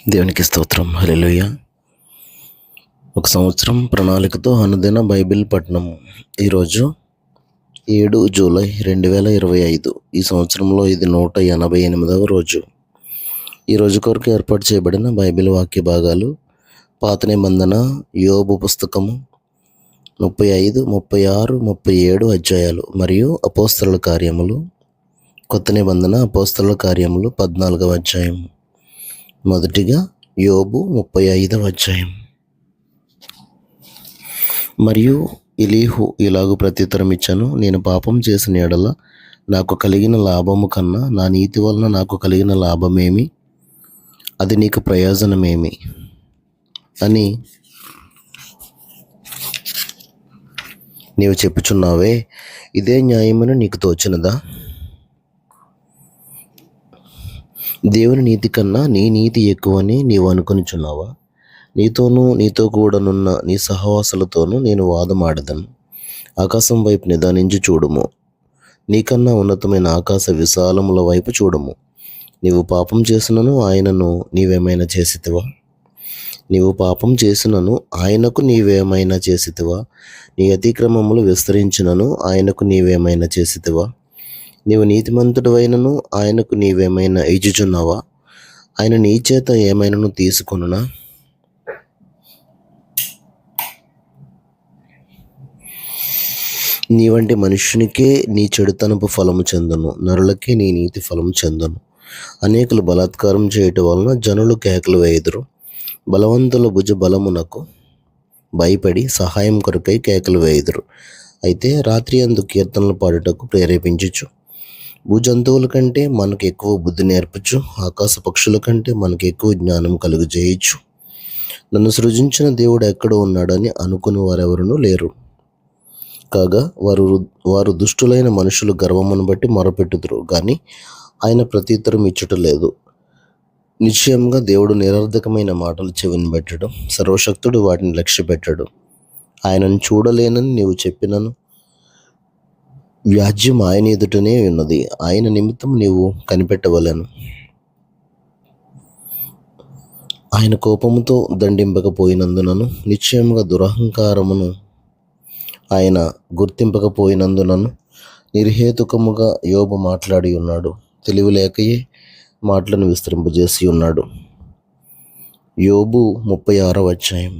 దేవునికి స్తోత్రం. హల్లెలూయా. ఒక సంవత్సరం ప్రణాళికతో అనుదిన బైబిల్ పఠనం. ఈరోజు 7 జూలై 2025. ఈ సంవత్సరంలో ఇది 188వ రోజు. ఈ రోజు కొరకు ఏర్పాటు చేయబడిన బైబిల్ వాక్య భాగాలు పాత నిబంధన యోబు పుస్తకము 35, 36, 37 అధ్యాయాలు మరియు అపోస్తలుల కార్యములు కొత్త నిబంధన అపోస్తలుల కార్యములు 14వ అధ్యాయం. మొదటిగా యోబు 35వ అధ్యాయం. మరియు ఎలీహు ఇలాగు ప్రత్యుత్తరం ఇచ్చాను, నేను పాపం చేసిన ఎడల నాకు కలిగిన లాభము కన్నా నా నీతి వలన నాకు కలిగిన లాభమేమి, అది నీకు ప్రయోజనమేమి అని నీవు చెప్పుచున్నావే, ఇదే న్యాయమని నీకు తోచినదా? దేవుని నీతి కన్నా నీ నీతి ఎక్కువని నీవు అనుకొనిచున్నావా? నీతోనూ నీతో కూడానున్న నీ సహవాసులతోనూ నేను వాదమాడదను. ఆకాశం వైపు నిదానించి చూడుము, నీకన్నా ఉన్నతమైన ఆకాశ విశాలముల వైపు చూడము. నీవు పాపం చేసినను ఆయనను నీవేమైనా చేసితివా? నీవు పాపం చేసినను ఆయనకు నీవేమైనా చేసితివా? నీ అతిక్రమములు విస్తరించినను ఆయనకు నీవేమైనా చేసితివా? నీవు నీతిమంతుడు అయినను ఆయనకు నీవేమైనా ఇచ్చుచున్నావా? ఆయన నీ చేత ఏమైనాను తీసుకొనునా? నీ వంటి మనుష్యునికే నీ చెడుతనపు ఫలము చెందును, నరులకే నీ నీతి ఫలము చెందును. అనేకులు బలాత్కారం చేయటం వలన జనులు కేకలు వేయుదురు. బలవంతుల భుజ బలమునకు భయపడి సహాయం కొరకై కేకలు వేయుదురు. అయితే రాత్రి అందు కీర్తనలు పాడుటకు ప్రేరేపించుచు, భూజంతువుల కంటే మనకు ఎక్కువ బుద్ధి నేర్పచ్చు, ఆకాశ పక్షుల కంటే మనకు ఎక్కువ జ్ఞానం కలుగజేయచ్చు. నన్ను సృజించిన దేవుడు ఎక్కడ ఉన్నాడని అనుకుని వారెవరునూ లేరు. కాగా వారు దుష్టులైన మనుషులు గర్వమును బట్టి మొరపెట్టుదురు, కానీ ఆయన ప్రత్యుత్తరం ఇచ్చుట లేదు. నిశ్చయంగా దేవుడు నిరర్ధకమైన మాటలు చెవిని పెట్టడం, సర్వశక్తుడు వాటిని లక్ష్య పెట్టడు. ఆయనను చూడలేనని నీవు చెప్పినను వ్యాజ్యం ఆయన ఎదుటనే ఉన్నది. ఆయన నిమిత్తం నీవు కనిపెట్టవలెను. ఆయన కోపముతో దండింపకపోయినందునను నిశ్చయముగా దురహంకారమును ఆయన గుర్తింపకపోయినందునను నిర్హేతుకముగా యోబు మాట్లాడి ఉన్నాడు. తెలివి లేకయే మాటలను విస్తరింపజేసి ఉన్నాడు. యోబు 36వ అధ్యాయం.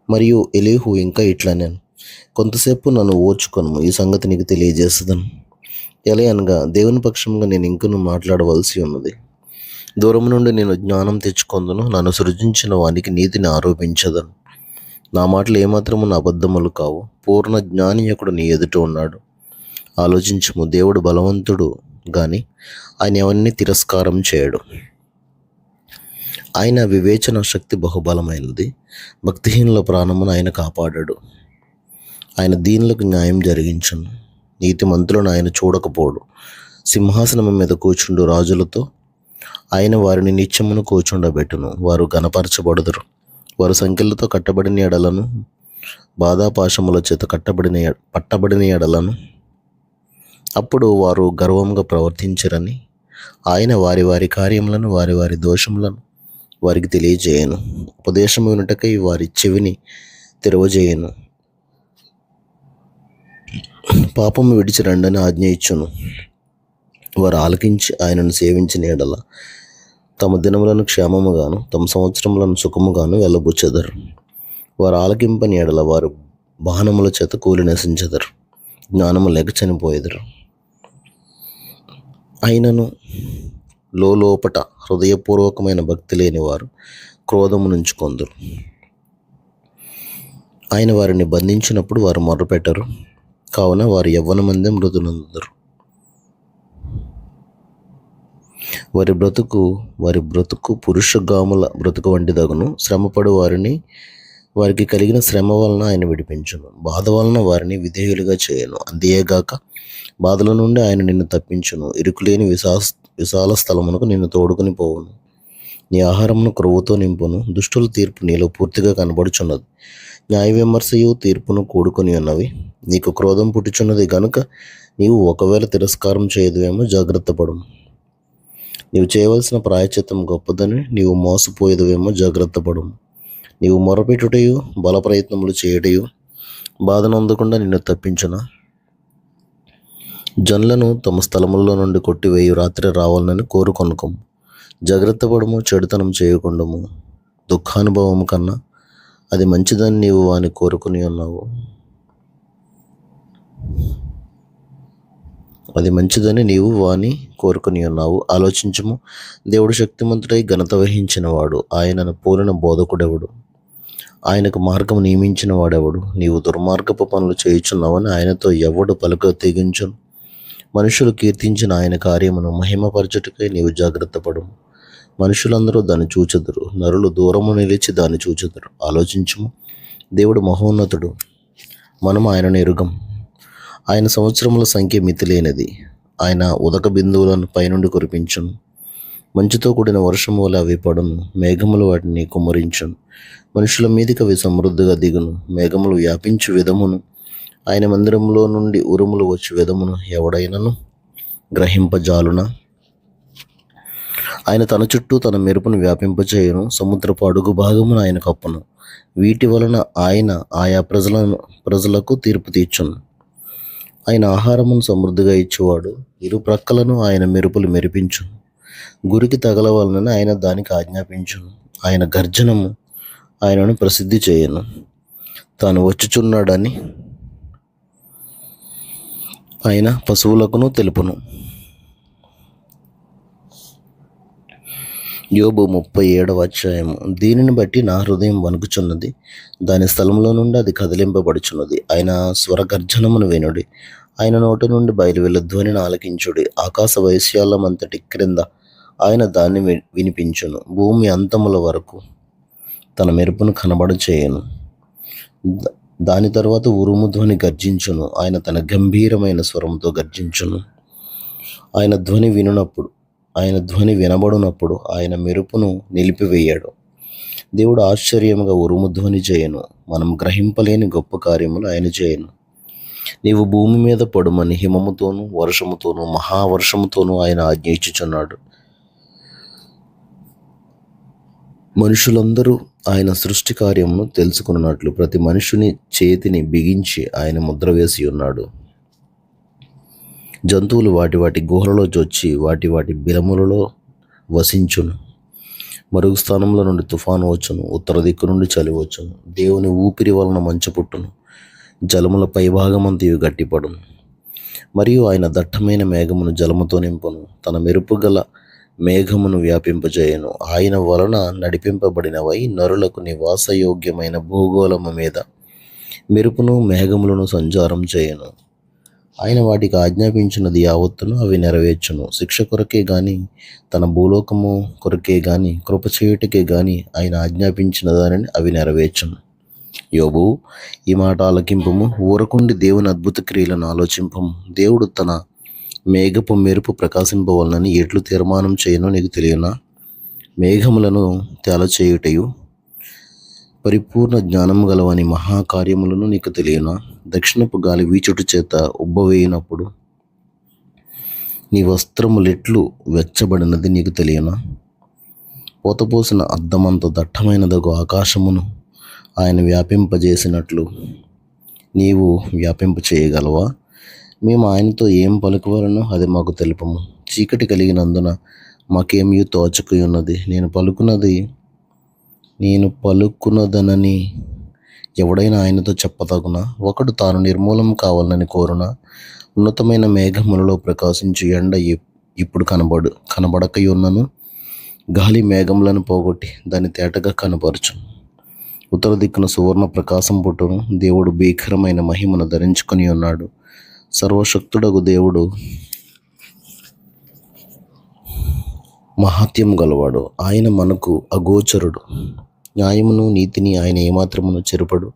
మరియు ఎలీహు ఇంకా ఇట్లనెను, కొంతసేపు నన్ను ఓర్చుకొను, ఈ సంగతి నీకు తెలియజేసేదను. ఎలా అనగా, దేవుని పక్షంగా నేను ఇంకను మాట్లాడవలసి ఉన్నది. దూరం నుండి నేను జ్ఞానం తెచ్చుకొందును, నన్ను సృజించిన వానికి నీతిని ఆరోపించదను. నా మాటలు ఏమాత్రము నా అబద్ధములు కావు. పూర్ణ జ్ఞాని ఒకడు నీ ఎదుట ఉన్నాడు. ఆలోచించుము, దేవుడు బలవంతుడు గాని ఆయన ఎవరిని తిరస్కారం చేయడు. ఆయన వివేచన శక్తి బహుబలమైనది. భక్తిహీనుల ప్రాణమును ఆయన కాపాడాడు. ఆయన దీనులకు న్యాయం జరిగించును. నీతిమంతులను ఆయన చూడకపోడు. సింహాసనము మీద కూర్చుండు రాజులతో ఆయన వారిని నిత్యమును కూర్చుండబెట్టును. వారు గణపరచబడుదురు. వారు సంఖ్యలతో కట్టబడిన ఎడలను, బాధాపాశముల చేత పట్టబడిన ఎడలను, అప్పుడు వారు గర్వంగా ప్రవర్తించరని ఆయన వారి వారి కార్యములను వారి వారి దోషములను వారికి తెలియజేయను. ఉపదేశము వినుటకై వారి చెవిని తెరవజేయను. పాపము విడిచి రండని ఆజ్ఞ ఇచ్చును. వారు ఆలకించి ఆయనను సేవించిన ఎడల తమ దినములను క్షేమముగాను తమ సంవత్సరములను సుఖముగాను వెళ్ళబుచ్చెదరు. వారు ఆలకింపని ఎడల వారు వాహనముల చేత కూలి నశించెదరు, జ్ఞానము లేక చనిపోయేదరు. అయినను లోపట హృదయపూర్వకమైన భక్తి లేని వారు క్రోధము నుంచుకొందురు. ఆయన వారిని బంధించినప్పుడు వారు మొర్రపెట్టరు, కావున వారు యవ్వనమందే మృతి నొందుదురు. వారి బ్రతుకు పురుషగాముల బ్రతుకు వంటిదగును. శ్రమపడు వారికి కలిగిన శ్రమ వలన ఆయన విడిపించును. బాధ వలన వారిని విధేయులుగా చేయను. అంతేగాక బాధల నుండి ఆయన నిన్ను తప్పించును. ఇరుకులేని విశాల స్థలమునకు నిన్ను తోడుకుని పోవును. నీ ఆహారమును క్రొవ్వుతో నింపును. దుష్టుల తీర్పు నీలో పూర్తిగా కనబడుచున్నది. న్యాయ విమర్శయు తీర్పును కూడుకొని ఉన్నవి. నీకు క్రోధం పుట్టుచున్నది గనుక నీవు ఒకవేళ తిరస్కారం చేయదువేమో జాగ్రత్త పడుము. నీవు చేయవలసిన ప్రాయశ్చిత్తం గొప్పదని నీవు మోసపోయేదవేమో జాగ్రత్త పడుము. నీవు మొరపెట్టుటయు బల ప్రయత్నములు చేయుటయు బాధను అందకుండా నిన్ను తప్పించునా? జనులను తమ స్థలముల్లో నుండి కొట్టివేయు రాత్రి రావాలని కోరుకొనుకోము. జాగ్రత్త పడము, చెడుతనం చేయకుండము. దుఃఖానుభవము కన్నా అది మంచిదని నీవు వాని కోరుకుని ఉన్నావు. అది మంచిదని నీవు వాని కోరుకుని ఉన్నావు. ఆలోచించము. దేవుడు శక్తిమంతుడై ఘనత వహించిన వాడు. ఆయనను పోలిన బోధకుడెవడు? ఆయనకు మార్గం నియమించిన వాడెవడు? నీవు దుర్మార్గపు పనులు చేయుచున్నావని ఆయనతో ఎవడు పలుక తెగించును? మనుషులు కీర్తించిన ఆయన కార్యమును మహిమపరచుటకై నీవు జాగ్రత్త పడుము. మనుషులందరూ దాన్ని చూచెదరు, నరులు దూరము నిలిచి దాన్ని చూచెదరు. ఆలోచించుము. దేవుడు మహోన్నతుడు, మనం ఆయనను ఎరుగం. ఆయన సంవత్సరముల సంఖ్య మితిలేనిది. ఆయన ఉదక బిందువులను పైనుండి కురిపించును. మంచుతో కూడిన వర్షము వల్ల అవి పడును. మేఘములు వాటిని కుమ్మరించును. మనుషుల మీదికి అవి సమృద్ధిగా దిగును. మేఘములు వ్యాపించు విధమును, ఆయన మందిరంలో నుండి ఉరుములు వచ్చి విధమును ఎవడైనను గ్రహింపజాలునా? ఆయన తన చుట్టూ తన మెరుపును వ్యాపింపచేయును. సముద్రపు అడుగు భాగమును ఆయన కప్పును. వీటి వలన ఆయన ఆయా ప్రజలకు తీర్పు తీర్చును. ఆయన ఆహారమును సమృద్ధిగా ఇచ్చేవాడు. ఇరు ప్రక్కలను ఆయన మెరుపులు మెరిపించును. గురికి తగలవలనని ఆయన దానికి ఆజ్ఞాపించును. ఆయన గర్జనము ఆయనను ప్రసిద్ధి చేయను. తాను వచ్చుచున్నాడని ఆయన పశువులకును తెలుపును. యోబు 37వ అధ్యాయము. దీనిని బట్టి నా హృదయం వణుకుచున్నది, దాని స్థలంలో నుండి అది కదిలింపబడుచున్నది. ఆయన స్వరగర్జనమును వినుడి, ఆయన నోటి నుండి బయలువెళ్ళు ధ్వనిని ఆలకించుడి. ఆకాశ వైశాల్యమంతటి క్రింద ఆయన దాన్ని వినిపించును. భూమి అంతముల వరకు తన మెరుపును కనబడ చేయను. దాని తరువాత ఉరుము ధ్వని గర్జించును. ఆయన తన గంభీరమైన స్వరంతో గర్జించును. ఆయన ధ్వని వినబడినప్పుడు ఆయన మెరుపును నిలిపివేయాడు. దేవుడు ఆశ్చర్యముగా ఉరుము ధ్వని చేయను. మనం గ్రహింపలేని గొప్ప కార్యములు ఆయన చేయను. నీవు భూమి మీద పడుమని హిమముతోనూ వర్షముతోనూ మహావర్షముతోనూ ఆయన ఆజ్ఞ ఇచ్చుచున్నాడు. మనుషులందరూ ఆయన సృష్టి కార్యమును తెలుసుకున్నట్లు ప్రతి మనుషుని చేతిని బిగించి ఆయన ముద్ర వేసి ఉన్నాడు. జంతువులు వాటి వాటి గుహలలో చొచ్చి వాటి బిలములలో వసించును. మరుగు స్థానంలో నుండి తుఫాను వచ్చును. ఉత్తర దిక్కు నుండి చలి వచ్చును. దేవుని ఊపిరి వలన మంచు పుట్టును. జలముల పైభాగమంతయు గట్టిపడును. మరియు ఆయన దట్టమైన మేఘమును జలముతో నింపును. తన మెరుపు గల మేఘమును వ్యాపింపజేయను. ఆయన వలన నడిపింపబడినవై నరులకు నివాసయోగ్యమైన భూగోళము మీద మెరుపును మేఘములను సంచారం చేయను. ఆయన వాటికి ఆజ్ఞాపించినది యావత్తును అవి నెరవేర్చును. శిక్ష కొరకే గాని, తన భూలోకము కొరకే గాని, కృప చేయుటకే గాని ఆయన ఆజ్ఞాపించిన దానిని అవి నెరవేర్చును. యోబు, ఈ మాట ఆలకింపము, ఊరకుండి దేవుని అద్భుత క్రియలను ఆలోచింపము. దేవుడు తన మేఘపు మెరుపు ప్రకాశింపవలనని ఎట్లు తీర్మానం చేయనో నీకు తెలియనా? మేఘములను తేలచేయుటయు పరిపూర్ణ జ్ఞానము గలవని మహాకార్యములను నీకు తెలియనా? దక్షిణపు గాలి వీచుట చేత ఉబ్బవేయినప్పుడు నీ వస్త్రములెట్లు వెచ్చబడినది నీకు తెలియనా? పోతపోసిన అద్దమంత దట్టమైనదగు ఆకాశమును ఆయన వ్యాపింపజేసినట్లు నీవు వ్యాపింప చేయగలవా? మేము ఆయనతో ఏం పలుకువలనో అది మాకు తెలుపము. చీకటి కలిగినందున మాకేమీ తోచకున్నది. నేను పలుకున్నదనని ఎవడైనా ఆయనతో చెప్పతగునా? ఒకడు తాను నిర్మూలం కావాలని కోరునా? ఉన్నతమైన మేఘములలో ప్రకాశించు ఎండ ఇప్పుడు కనబడకయున్నను గాలి మేఘములను పోగొట్టి దాన్ని తేటగా కనపరచు. ఉత్తర దిక్కున సువర్ణ ప్రకాశం పుట్టును. దేవుడు భీకరమైన మహిమను ధరించుకొని ఉన్నాడు. సర్వశక్తుడగు దేవుడు మహాత్యం గలవాడు. ఆయన మనకు అగోచరుడు. న్యాయమును నీతిని ఆయన ఏమాత్రమును చెరుపడు.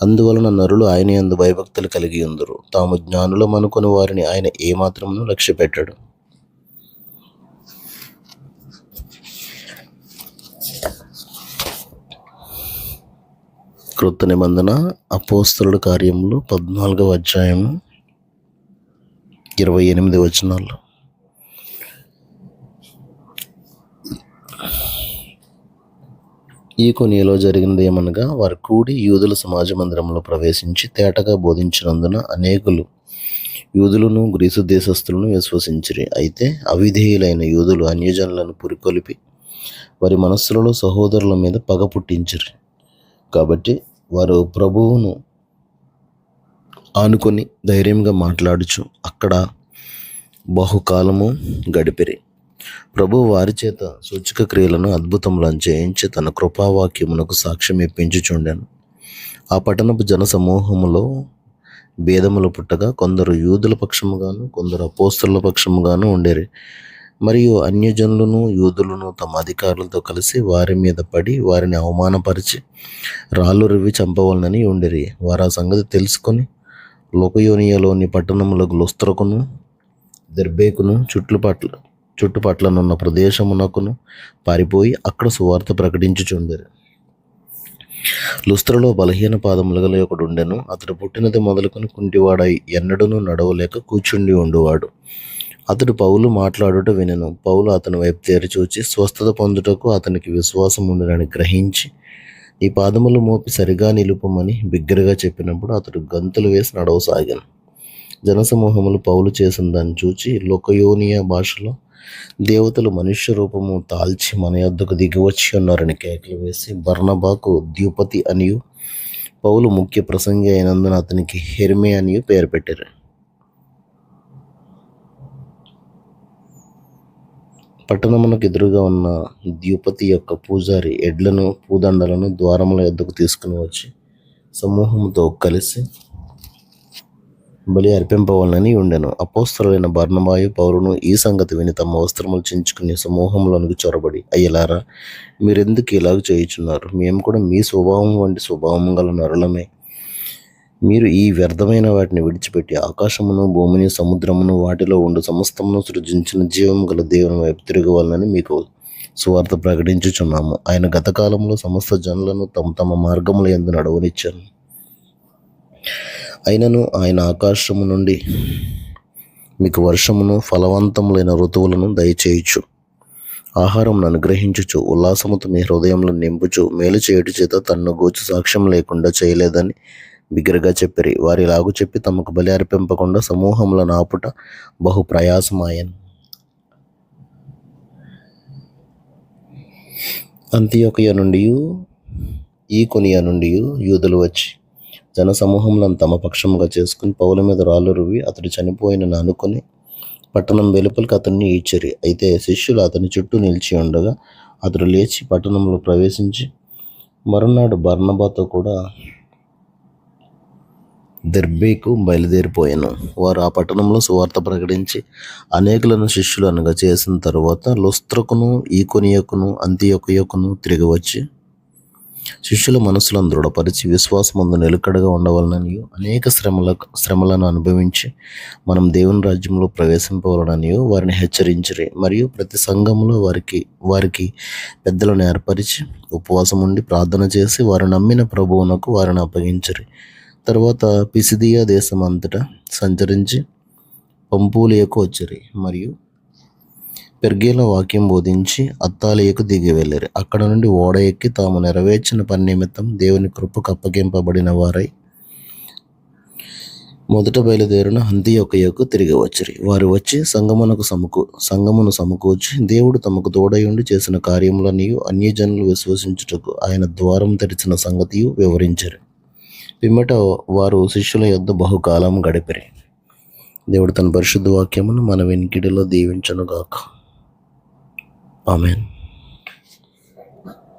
అందువలన నరులు ఆయన యందు భయభక్తులు కలిగి ఉందరు. తాము జ్ఞానులం అనుకుని వారిని ఆయన ఏమాత్రమును లక్ష్య పెట్టాడు. క్రొత్త నిబంధన అపోస్తలుల కార్యములు 14వ అధ్యాయము 28 వచనాలు. ఈకొనియలో జరిగినదేమనగా, వారు కూడి యూదుల సమాజ మందిరంలో ప్రవేశించి తేటగా బోధించినందున అనేకులు యూదులను గ్రీసు దేశస్థులను విశ్వసించిరి. అయితే అవిధేయులైన యూదులు అన్యజనులను పురికొలిపి వారి మనస్సులలో సహోదరుల మీద పగ పుట్టించిరి. కాబట్టి వారు ప్రభువును ఆనుకొని ధైర్యంగా మాట్లాడుచు అక్కడ బహుకాలము గడిపిరి. ప్రభువు వారి చేత సూచక క్రియలను అద్భుతములను చేయించి తన కృపావాక్యమునకు సాక్ష్యం ఇప్పించుచుండెను. ఆ పట్టణపు జన సమూహములో భేదములు పుట్టగా కొందరు యూదుల పక్షముగాను కొందరు అపోస్తలుల పక్షముగాను ఉండేరి. మరియు అన్యజనులను యూదులను తమ అధికారులతో కలిసి వారి మీద పడి వారిని అవమానపరిచి రాళ్ళు రువ్వి చంపవలనని ఉండేరి. వారు ఆ సంగతి తెలుసుకొని లోకయోనియలోని పట్టణములకు లుస్త్రకును దెర్బేకును చుట్టుపట్లనున్న ప్రదేశమునకును పారిపోయి అక్కడ సువార్త ప్రకటించుచుండెరు. లుస్త్రలో బలహీన పాదములు గల ఒకడు ఉండెను. అతడు పుట్టినది మొదలుకొని కుంటివాడై ఎన్నడూనూ నడవలేక కూర్చుండి ఉండువాడు. అతడు పౌలు మాట్లాడుట వినెను. పౌలు అతని వైపు తేరి చూచి స్వస్థత పొందుటకు అతనికి విశ్వాసం ఉండునని గ్రహించి, నీ పాదములు మోపి సరిగా నిలుపమని బిగ్గరగా చెప్పినప్పుడు అతడు గంతులు వేసి నడవసాగాను. జనసమూహములు పౌలు చేసిన దాన్ని చూచి లోకయోనియ భాషలో, దేవతలు మనుష్య రూపము తాల్చి మన యొద్దకు దిగివచ్చి ఉన్నారని కేకలు వేసి బర్నబాకు ద్యుపతి అనియు, పౌలు ముఖ్య ప్రసంగి అయినందున అతనికి హెర్మే అనియు పేరు పెట్టారు. పట్టణమునకు ఎదురుగా ఉన్న ద్యుపతి యొక్క పూజారి ఎడ్లను పూదండలను ద్వారముల యొద్దకు తీసుకుని వచ్చి సమూహముతో కలిసి బలి అర్పింపవలనని ఉండెను. అపోస్తలులైన బర్నబాయు పౌలును ఈ సంగతి విని తమ వస్త్రములు చించుకుని సమూహంలోనికి చొరబడి, అయ్యలారా, మీరెందుకు ఇలాగ చేయుచున్నారు? మేము కూడా మీ స్వభావం వంటి స్వభావం గల నరులమే. మీరు ఈ వ్యర్థమైన వాటిని విడిచిపెట్టి ఆకాశమును భూమిని సముద్రమును వాటిలో ఉండు సమస్తమును సృజించిన జీవం గల దేవుని వైపు తిరగవాలని మీకు సువార్త ప్రకటించుచున్నాము. ఆయన గతకాలంలో సమస్త జనులను తమ తమ మార్గముల యందు నడవనిచ్చాను. అయినను ఆయన ఆకాశము నుండి మీకు వర్షమును ఫలవంతములైన ఋతువులను దయచేయచ్చు, ఆహారం అనుగ్రహించుచు ఉల్లాసముతో మీ హృదయంలో నింపుచు మేలు చేయుట చేత తన్ను గూర్చి సాక్ష్యం లేకుండా చేయలేదని బిగ్గరగా చెప్పిరి. వారు ఇలాగు చెప్పి తమకు బలి అర్పింపకుండా సమూహములను ఆపుట బహు ప్రయాసమాయను. అంతియొకయ నుండి ఈకొనియ నుండి యూదులు వచ్చి జన సమూహములను తమ పక్షముగా చేసుకుని పౌల మీద రాళ్ళు రువ్వి అతడు చనిపోయినని అనుకుని పట్టణం వెలుపలికి అతన్ని ఈడ్చిరి. అయితే శిష్యులు అతని చుట్టూ నిలిచి ఉండగా అతడు లేచి పట్టణంలో ప్రవేశించి మరునాడు బర్నబాతో కూడా దెర్బేకు బయలుదేరిపోయాను. వారు ఆ పట్టణంలో సువార్త ప్రకటించి అనేకులను శిష్యులనుగా చేసిన తరువాత లుస్త్రకును ఈకొనియకును అంతియొకయకును తిరిగి వచ్చి శిష్యుల మనసులను దృఢపరిచి విశ్వాసమందు నిలకడగా ఉండవలనని అనేక శ్రమలను అనుభవించి మనం దేవుని రాజ్యంలో ప్రవేశింపవలనని వారిని హెచ్చరించిరి. మరియు ప్రతి సంఘములో వారికి పెద్దలను ఏర్పరిచి ఉపవాసం ఉండి ప్రార్థన చేసి వారు నమ్మిన ప్రభువునకు వారిని అప్పగించిరి. తర్వాత పిసిదియా దేశం అంతటా సంచరించి పంఫూలియకు వచ్చిరి. మరియు పెర్గేలో వాక్యం బోధించి అత్తాలియకు దిగి వెళ్ళారు. అక్కడ నుండి ఓడ ఎక్కి తాము నెరవేర్చిన పని నిమిత్తం దేవుని కృపకు అప్పగింపబడిన వారై మొదట బయలుదేరిన అంతియొకయకు తిరిగి వచ్చిరి. వారు వచ్చి సంగమును సమకూర్చి దేవుడు తమకు తోడయుండి చేసిన కార్యములనియు అన్యజనులు విశ్వసించుటకు ఆయన ద్వారం తెరిచిన సంగతియు వివరించారు. పిమ్మట వారు శిష్యుల యొద్ద బహుకాలం గడిపిరి. దేవుడు తన పరిశుద్ధ వాక్యమును మన వెనికిడిలో దీవించునుగాక. ఆమేన్.